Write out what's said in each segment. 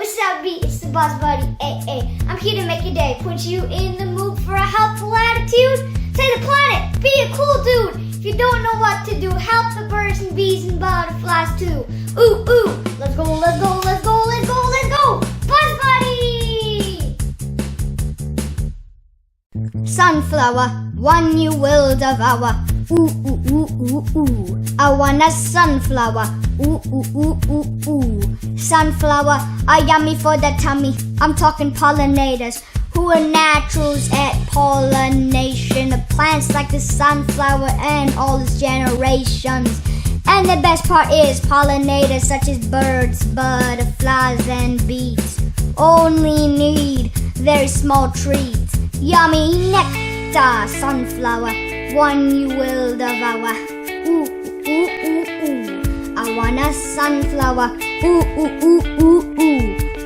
What's up, B? It's the boss buddy. Hey, I'm here to make your day. Put you in the mood for a helpful attitude. Save the planet. Be a cool dude. If you don't know what to do, help the birds and bees and butterflies too. Ooh, let's go, let's go, let's go, let's go, let's go. Buzz buddy! Sunflower, one you will devour. Ooh. I want a sunflower. Ooh. Sunflower are yummy for the tummy. I'm talking pollinators who are naturals at pollination of plants like the sunflower and all its generations. And the best part is pollinators such as birds, butterflies, and bees only need very small treats. Yummy nectar, sunflower, one you will devour. Ooh. I want a sunflower. Ooh.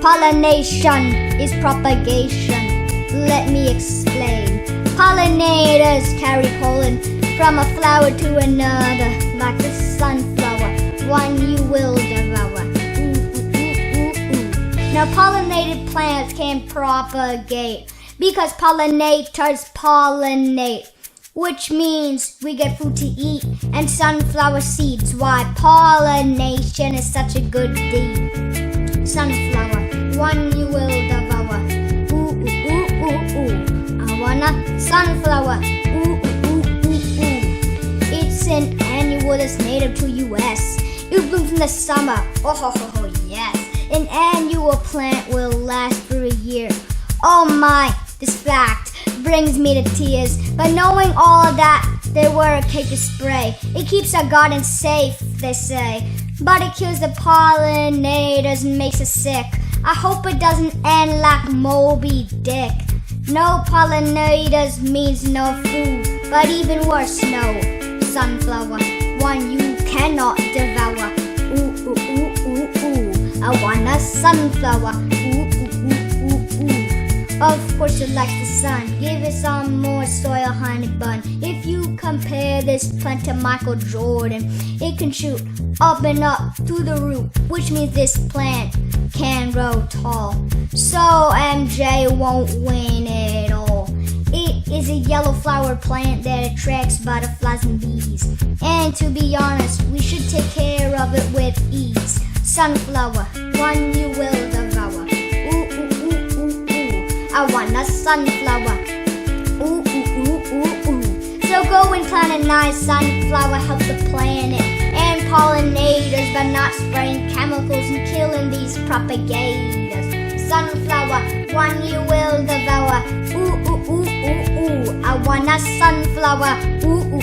Pollination is propagation. Let me explain. Pollinators carry pollen from a flower to another, like the sunflower, one you will devour. Now pollinated plants can propagate because pollinators pollinate, which means we get food to eat and sunflower seeds. Why pollination is such a good deed. Sunflower, one you will devour. Ooh. I want a sunflower. Ooh. It's an annual that's native to US. It blooms in the summer. Oh, yes. An annual plant will last for a year. Oh my, this fact brings me to tears. But knowing all that, they were okay to spray. It keeps our garden safe, they say. But it kills the pollinators and makes us sick. I hope it doesn't end like Moby Dick. No pollinators means no food, but even worse, no sunflower, one you cannot devour. Ooh. I want a sunflower. Ooh. Of course it likes the sun. Give it some more soil, honey bun. If you compare this plant to Michael Jordan, it can shoot up and up to the root, which means this plant can grow tall. So MJ won't win it all. It is a yellow flower plant that attracts butterflies and bees. And to be honest, we should take care of it with ease. Sunflower, one you will devour. I want a sunflower. Ooh. So go and plant a nice sunflower, help the planet and pollinators by not spraying chemicals and killing these propagators. Sunflower, one you will devour. Ooh. I want a sunflower. Ooh.